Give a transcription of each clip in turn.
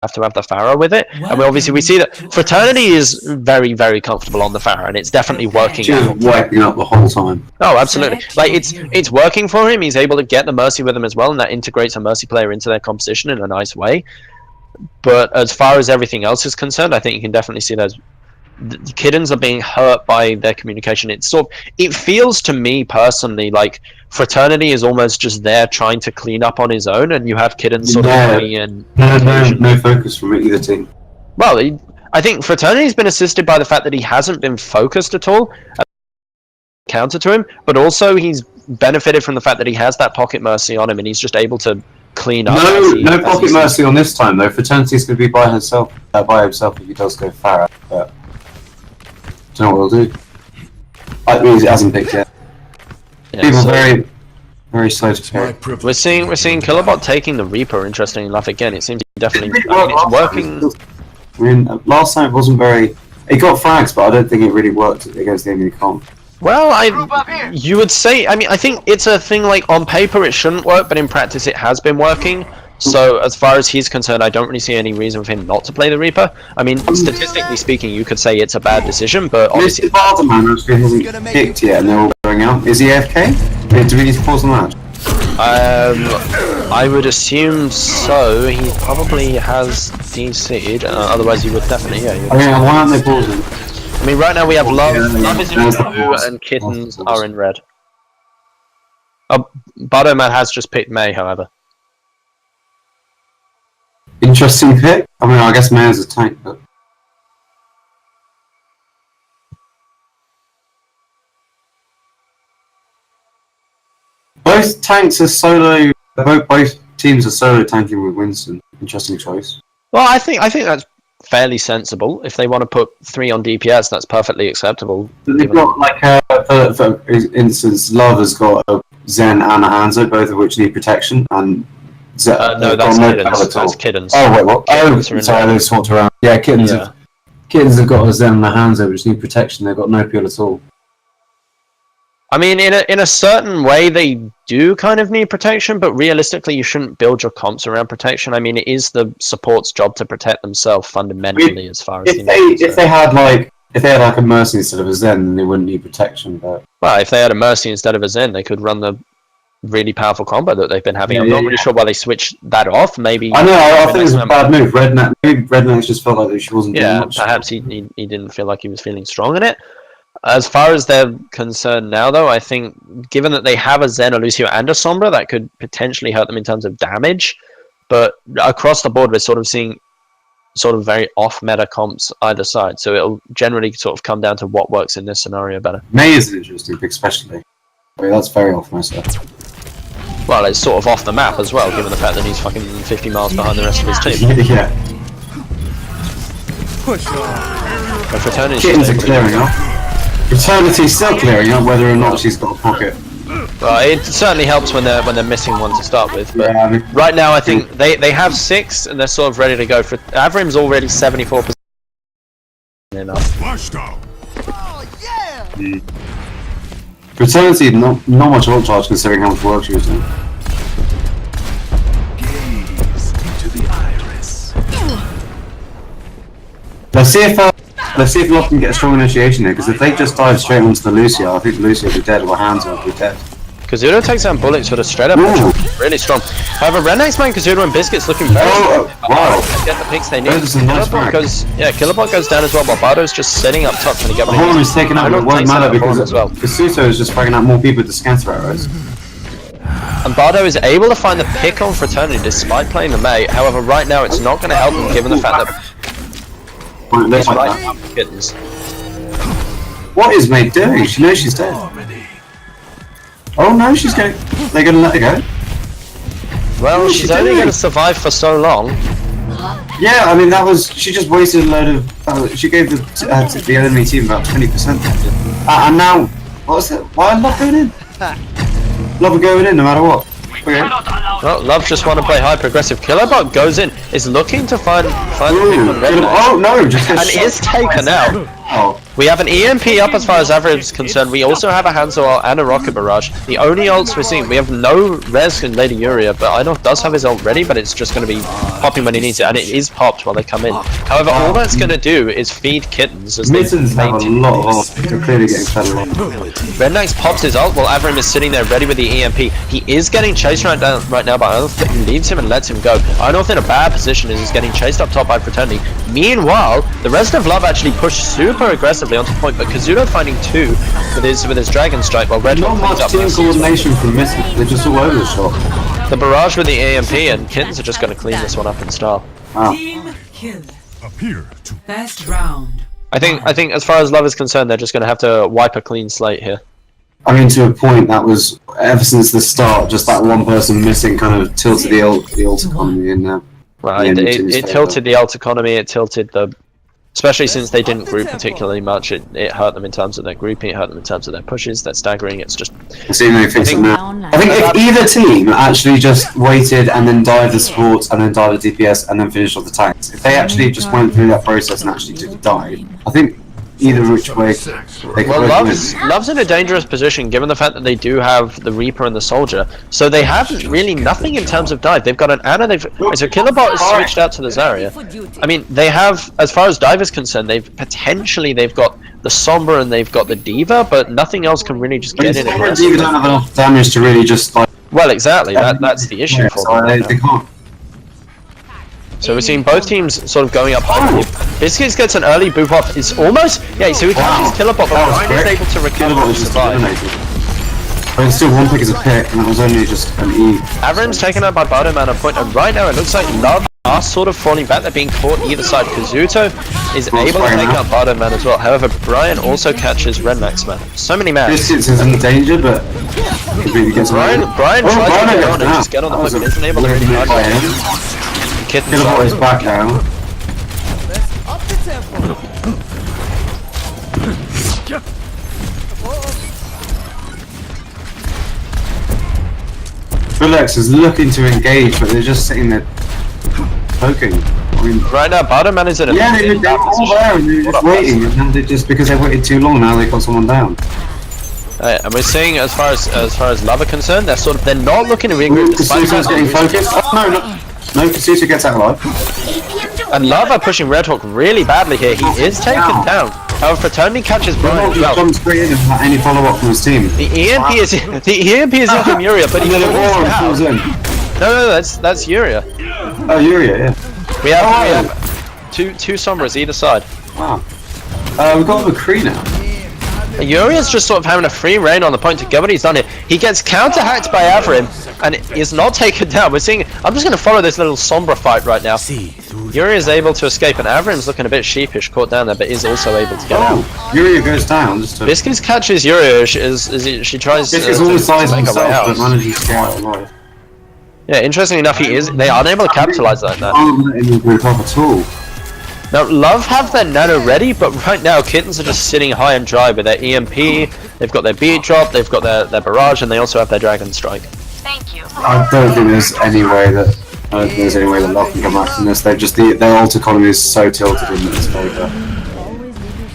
have to have the Pharaoh with it, and we see that Fraternity is very, very comfortable on the Pharaoh, and it's definitely working. She's wiping up the whole time. Oh, absolutely! Like it's working for him. He's able to get the Mercy with him as well, and that integrates a Mercy player into their composition in a nice way. But as far as everything else is concerned, I think you can definitely see those. The Kittens are being hurt by their communication. It feels to me personally like Fraternity is almost just there trying to clean up on his own, and you have Kittens sort of coming in. No focus from either team. Well, I think Fraternity's been assisted by the fact that he hasn't been focused at all, counter to him, but also he's benefited from the fact that he has that Pocket Mercy on him, and he's just able to clean up. No Pocket Mercy on this time though. Fraternity's going to be by himself if he does go Pharaoh. But I don't know what he'll do. I mean, he hasn't picked yet. Yeah, people very, very slow to pick. We're seeing Killabot taking the Reaper. Interestingly enough, again, it seems definitely it's working. I mean, last time it wasn't very. It got frags, but I don't think it really worked against the enemy comp. Well, you would say. I mean, I think it's a thing like on paper it shouldn't work, but in practice it has been working. So as far as he's concerned, I don't really see any reason for him not to play the Reaper. I mean, statistically speaking, you could say it's a bad decision, but obviously... Mr. Barterman actually hasn't picked yet, and they're all going out. Is he AFK? Do we need to pause the match? I would assume so. He probably has DC'd, otherwise he would definitely, yeah. Okay, why aren't they pausing? I mean, right now we have Love is in blue, and Kittens are in red. Oh, Barterman has just picked May, however. Interesting pick. I mean, I guess May's a tank, but both tanks are solo. Both teams are solo tanking with Winston. Interesting choice. Well, I think that's fairly sensible. If they want to put 3 on DPS, that's perfectly acceptable. They've got like for instance, Love has got a Zen and a Hanzo, both of which need protection, and no, that's Kittens. That's Kittens. Oh wait, what? Oh, sorry, they swapped around. Yeah, Kittens. Yeah. Kittens have got a Zen and a Hanzo, which need protection. They've got no peel at all. I mean, in a certain way, they do kind of need protection, but realistically, you shouldn't build your comps around protection. I mean, it is the support's job to protect themselves fundamentally, as far as if they had like a Mercy instead of a Zen, then they wouldn't need protection. But well, if they had a Mercy instead of a Zen, they could run the really powerful combo that they've been having. I'm not really sure why they switched that off. Maybe I know. I think it's a bad move. Maybe Redneck just felt like she wasn't. Yeah, doing much. Perhaps he didn't feel like he was feeling strong in it. As far as they're concerned now, though, I think given that they have a Zen, a Lucio, and a Sombra, that could potentially hurt them in terms of damage. But across the board, we're sort of seeing sort of very off-meta comps either side. So it'll generally sort of come down to what works in this scenario better. May is an interesting pick, especially. I mean, that's very off-meta. Well, it's sort of off the map as well, given the fact that he's fucking 50 miles behind the rest of his team. Yeah. But Fraternity's Kittens are clearing up. Fraternity's still clearing up, whether or not she's got a pocket. Well, it certainly helps when they're missing one to start with. But yeah, I mean, right now, I think they have 6 and they're sort of ready to go. For Avrim's already 74% enough. Oh, yeah! Fraternity, not much ult charge considering how much work she was doing. Gaze into the iris. Let's see if Love can get a strong initiation here, because if they just dive straight onto the Lucio, I think Lucio will be dead, or Hanzo will be dead. Kazuto takes down bullets for the straight up, really strong. However, Redneck's man Kazuto and Biscuit's looking very strong. Wow. Get the picks they need. Killabot goes down as well, while Bardo's just sitting up top trying to get the Horn is taken out, but it won't matter because Kazuto is just fragging out more people with the scatter arrows. And Bardo is able to find the pick on Fraternity despite playing the May. However, right now it's not going to help him given the fact that he's right with Kittens. What is May doing? She knows she's dead. Oh no, she's going. They're going to let her go. Well, she's only going to survive for so long. Yeah, I mean that was. She just wasted a load of. She gave the enemy team about 20%. And now, what's it? Why are Love going in? Love are going in no matter what. Okay. Well, Love just want to play high progressive. Killabot goes in, is looking to find the pick on Redneck. Oh no, just and is taken out. Oh. We have an EMP up as far as average is concerned. We also have a Hanzo ult and a Rocket Barrage. The only ults we're seeing, we have no res in Lady Uria, but I know does have his ult ready, but it's just going to be popping when he needs it, and it is popped while they come in. However, all that's going to do is feed Kittens as they Mittens have a lot of ult. They're clearly getting fed a lot. Rednax pops his ult while Avrim is sitting there ready with the EMP. He is getting chased right now by Unearth, but leaves him and lets him go. Unearth in a bad position as he's getting chased up top by Fraternity. Meanwhile, the rest of Love actually pushed super aggressively onto point, but Kazuto finding 2 with his Dragon Strike while Red Not much team coordination from Mittens. They're just all over the shop. The barrage with the EMP, and Kittens are just going to clean this one up in style. Wow. Team kill. Appear to Best round. I think as far as Love is concerned, they're just going to have to wipe a clean slate here. I mean, to a point, that was ever since the start. Just that one person missing kind of tilted the ult economy in there. Right, it tilted the ult economy. It tilted the, especially since they didn't group particularly much. It hurt them in terms of their grouping. It hurt them in terms of their pushes, their staggering. It's just. I think if either team actually just waited and then dived the supports and then dived the DPS and then finished off the tanks, if they actually just went through that process and actually did dive, I think either which way they could Love's in a dangerous position given the fact that they do have the Reaper and the Soldier, so they have really nothing in terms of dive. They've got an Ana, so Killerbot is switched out to the Zarya. I mean, they have, as far as dive is concerned, they've got the Sombra and they've got the Diva, but nothing else can really just get in. Sombra and Diva don't have enough damage to really just like. Well, exactly. That's the issue for them. They can't. So we're seeing both teams sort of going up high. Biscuits gets an early boop off. It's almost, yeah, so he catches Killerbot, but Brian is able to recover and survive. But it's still one pick as a pick, and it was only just an E. Avrim's taken out by Bardoman at a point, and right now it looks like Love are sort of falling back. They're being caught either side. Kazuto is able to take out Bardoman as well. However, Brian also catches Redmax Man. So many mans. Biscuits is in danger, but completely gets away. Brian tries to go on and just get on the hook, but isn't able to really hard him. Killerbot is back now. up the tempo. xXLOVEXx is looking to engage, but they're just sitting there poking. I mean, right now, Bardoman is in a they're all there and they're just waiting, and they just because they waited too long now they've got someone down. And we're seeing, as far as Love are concerned, they're not looking to regroup. Kasuto's getting focused. Oh no, Kasuto gets out alive. And Love are pushing Redhawk really badly here. He is taken down. However, Fraternity catches Brian as well. Comes straight in without any follow-up from his team. The EMP is in from Yuria, but he falls down. No, that's Yuria. Oh, Yuria, yeah. We have two Sombras either side. Wow. We've got a McCree now. Yuri's just sort of having a free reign on the point to get what he's done here. He gets counter-hacked by Avrim and is not taken down. We're seeing, I'm just going to follow this little Sombra fight right now. Yuri is able to escape and Avrim's looking a bit sheepish, caught down there, but is also able to get out. Yuria goes down. Biscuits catches Yuri as she tries to make her way out. But manages to get out alive. Yeah, interestingly enough, they are unable to capitalize like that. Not in the group up at all. Now, Love have their nano ready, but right now, Kittens are just sitting high and dry with their EMP, they've got their beat drop, they've got their barrage, and they also have their Dragon Strike. Thank you. I don't think there's any way that Love can come back from this. Their ult economy is so tilted in this favour.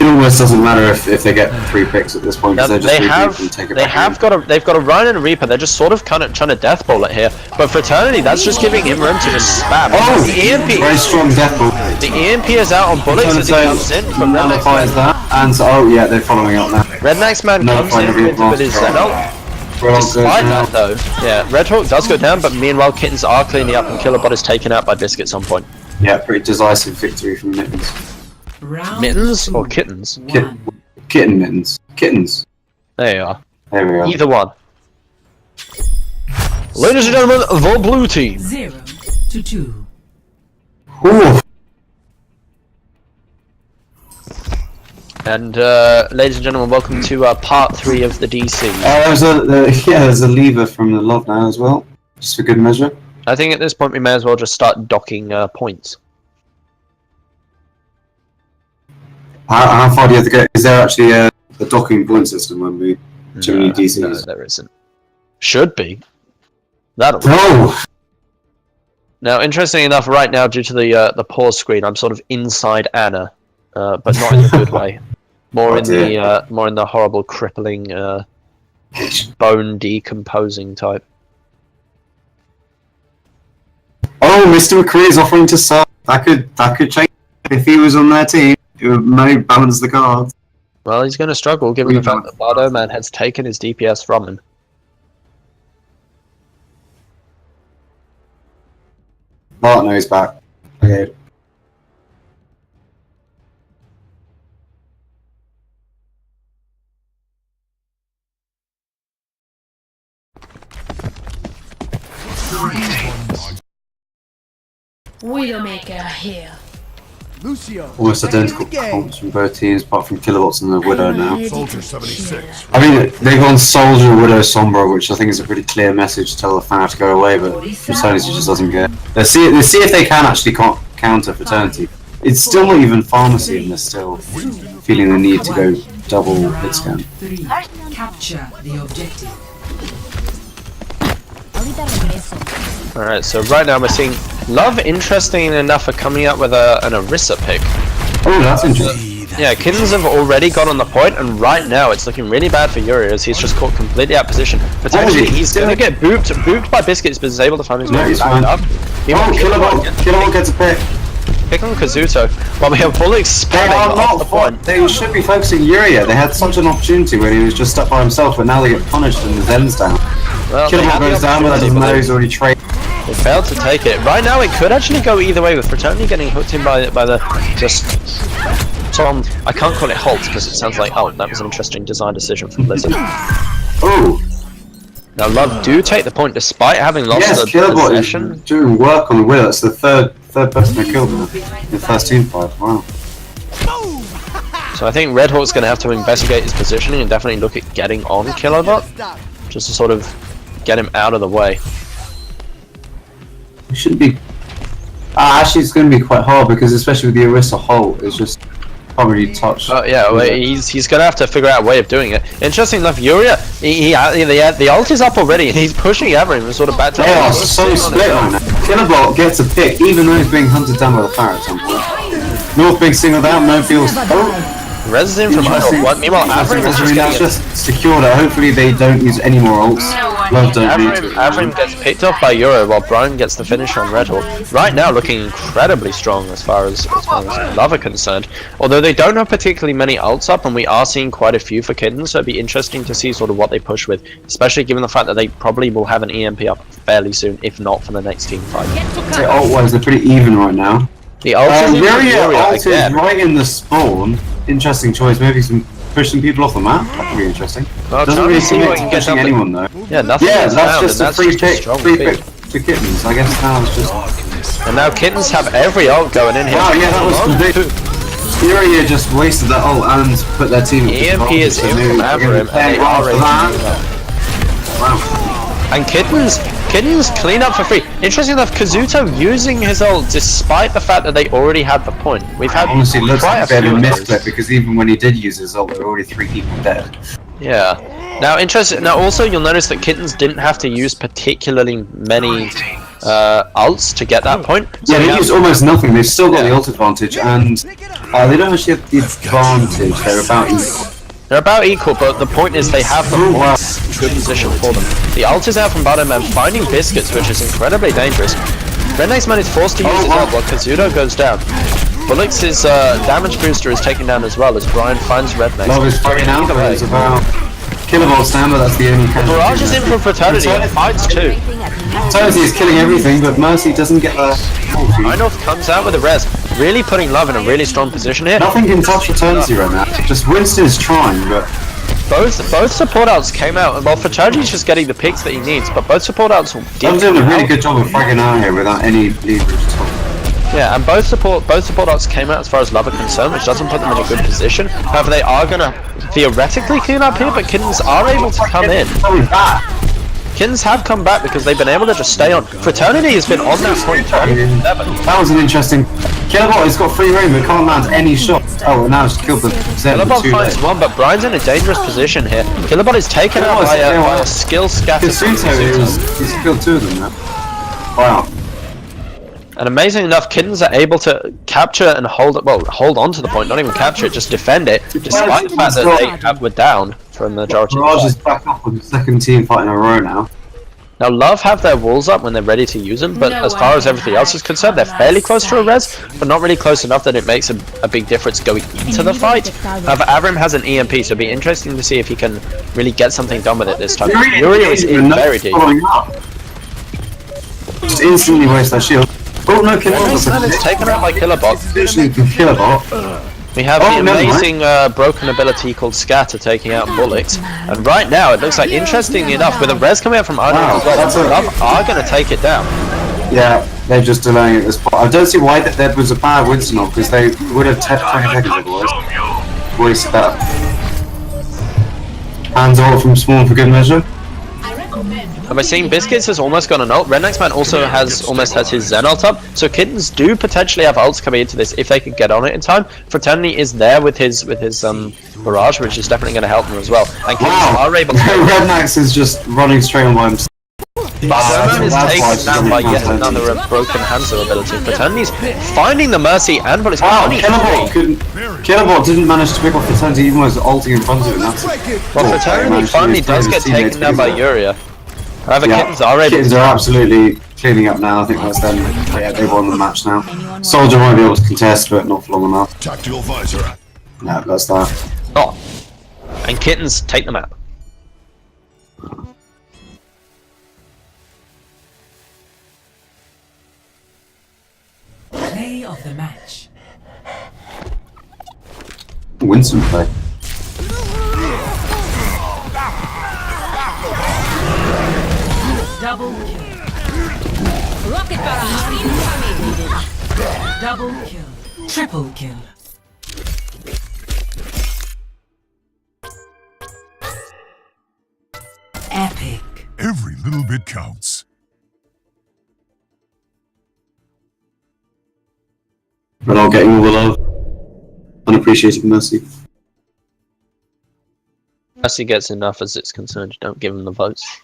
It almost doesn't matter if they get 3 picks at this point because they've got a Rhino and a Reaper. They're just sort of kind of trying to death ball it here. But Fraternity, that's just giving him room to just spam. Oh, the EMP, very strong death ball. The EMP is out on bullets as he comes in. But nullifies that, and so they're following up now. Redmax Man comes in with his Zenol. Despite that though, yeah, Redhawk does go down, but meanwhile Kittens are cleaning up and Killerbot is taken out by Biscuits on point. Yeah, pretty decisive victory from Mittens. Mittens or Kittens? Kitten Mittens. Kittens. There you are. There we are. Either one. Ladies and gentlemen, the blue team. 0-2. Ooh. And ladies and gentlemen, welcome to part 3 of the DC. There's a lever from the Love now as well, just for good measure. I think at this point we may as well just start docking points. How far do you have to go? Is there actually a docking point system when we too many DCs? No, there isn't. Should be. That'll. No. Now, interestingly enough, right now due to the pause screen, I'm sort of inside Ana, but not in a good way. More in the horrible, crippling, bone decomposing type. Oh Oh, Mr. McCree is offering to sub. That could change if he was on their team. It would maybe balance the cards. Well, he's going to struggle given the fact that Bardo Man has taken his DPS from him. Bart knows back. Okay. Widowmaker here. Lucio. Almost back in identical the game. performance from both teams, apart from Kilobots and the Widow now. Soldier 76. I mean, they've gone Soldier, Widow, Sombra, which I think is a pretty clear message to tell the fan to go away, but Fraternity just doesn't get it. Let's see if they can actually counter Fraternity. It's still not even Pharmacy, and they're still feeling the need to go double hit scan. 3. Capture the objective. Alright, so right now we're seeing Love, interesting enough, are coming out with an Orisa pick. Oh, that's interesting. Yeah, Kittens have already got on the point, and right now it's looking really bad for Yuri as he's just caught completely out of position. Potentially he's going to get booped by Biscuits, but he's able to find his way back up. Killabot gets a pick. Pick on Kazuto, while we have Bullock They spamming are off the not. point. They should be focusing Yuria. They had such an opportunity where he was just stuck by himself, but now they get punished and the Zen's down. Well, they Killabot had the goes down, but that doesn't matter. He's already traded. They failed to take it. Right now it could actually go either way with Fraternity getting hooked in by the just Tom. I can't call it halt because it sounds like, oh, that was an interesting design decision from Blizzard. Oh. Now Love do take the point despite having lost Yes, the Killabot possession. is doing work on the Widow. That's the third person they killed in the first team fight. Wow. So I think Red Hawk's going to have to investigate his positioning and definitely look at getting on Killabot, just to sort of get him out of the way. It shouldn't be. Actually, it's going to be quite hard because, especially with the Orisa Holt, it's just can't really touch. Yeah, well, he's going to have to figure out a way of doing it. Interesting enough, Yuria, the ult is up already and he's pushing Everin and sort of back to. They are so split right now. Killabot gets a pick, even though he's being hunted down by the Pharaoh at some point. North being singled out, no feels. Res in from Idle. Meanwhile, Averim is just getting just secured it. Hopefully they don't use any more ults. Love don't need to. Averim gets picked off by Euro while Brian gets the finish on Red Hawk. Right now looking incredibly strong as far as Love are concerned. Although they don't have particularly many ults up and we are seeing quite a few for Kittens, so it'd be interesting to see sort of what they push with. Especially given the fact that they probably will have an EMP up fairly soon, if not for the next team fight. Ult-wise, they're pretty even right now. The ult is Yuria is right in the spawn. Interesting choice. Maybe some pushing people off the map. That could be interesting. Well, Doesn't really seem like pushing anyone though. Yeah, nothing. Yeah, is that's found, just and a free pick. strong Free pick to Kittens. I guess now it's just. And now Kittens have every ult going in here. Wow, yeah, that was complete. Yuria just wasted that ult and put their team. EMP is in from Averim, and they are ready to Wow. And Kittens clean up for free. Interesting enough, Kazuto using his ult despite the fact that they already had the point. We've had Honestly, it looks quite like a a bit of few a of those. misclip because even when he did use his ult, there were already 3 people dead. Yeah. Now, interesting. Now, also, you'll notice that Kittens didn't have to use particularly many ults to get that point. So Yeah, they now- used almost nothing. They've still got the ult advantage, and they don't actually have the advantage. They're about equal. They're about equal, but the point is they have the Oh, wow. good position for them. The ult is out from Bottom Man, finding Biscuits, which is incredibly dangerous. Redneck's Man is forced to use his ult while Kazuto goes down. Bullock's damage booster is taken down as well as Brian finds Redneck. Love is fighting out, Either but way. it's about Killabot stand, but that's the only casualty. Barrage is in for Fraternity and fights too. Fraternity is killing everything, but Mercy doesn't get the ulti. Rhinoth comes out with a res, really putting Love in a really strong position here. Nothing can touch Fraternity right now. Just Winston is trying, but Both support outs came out, and while Fraternity's just getting the picks that he needs, but both support outs I'm doing a really good job of fragging out here without any leverage at all. Yeah, and both support outs came out as far as Love are concerned, which doesn't put them in a good position. However, they are gonna theoretically clean up here, but Kittens are able to come in. Coming back. Kittens have come back because they've been able to just stay on. Fraternity has been on that point. That was an interesting. Killabot has got free room, but can't land any shots. Oh, now it's killed the Zen for Killabot too finds late. one, but Brian's in a dangerous position here. Killabot is taken out by a skill scatter. from Kazuto he's killed 2 of them now. Wow. And amazing enough, Kittens are able to capture and hold on to the point, not even capture it, just defend it, despite the fact that they were down for the majority of the Raj fight. is back up on the second team fight in a row now. Now, Love have their walls up when they're ready to use them, but No as far one as everything else is has concerned, they're fairly close to a res, but not really close enough that it makes a big difference going into the fight. However, Avrim has an EMP, so it'll be interesting to see if he can really get something done with it this time. Yuria is in very deep. Just instantly waste that shield. Oh no, Killbot is taken out by Killbot. Literally Killbot. We have Oh, the never mind. amazing broken ability called Scatter taking out Bullocks, and right now it looks like, interestingly enough, with a res coming out from Arnold Wow, as well, that's a- Love are going to take it down. Yeah, they're just delaying it at this point. I don't see why that was a bad Winston off, because they would have 10 20 seconds otherwise. Wasted that. Hands off from Spawn for good measure. And by seeing Biscuits has almost got an ult, Redneck's Man also almost has his Zen ult up, so Kittens do potentially have ults coming into this if they could get on it in time. Fraternity is there with his barrage, which is definitely going to help them as well. And Kittens Wow, are able to... Rednax is just running straight on by himself. Barman is That's why taken she's down gonna by be yet content. another broken Hanzo ability. Fraternity's finding the Mercy and but it's Wow, only Killbot three. couldn't. Killbot didn't manage to pick off Fraternity even was ulting in front of him. That's Well, Fraternity finally does get taken down by Yuria. However, Kittens are able Kittens to... are absolutely cleaning up now. I think that's them. Yeah, they've won the match now. Soldier might be able to contest, but not for long enough. Tactical visor. No, that's that. Oh. And Kittens take them out. Play of the match. Winston play. Double kill. Rocket barrage incoming. Double kill. Triple kill. Epic. Every little bit counts. But all getting all the love. Unappreciated mercy. Mercy gets enough as it's concerned, you don't give him the votes.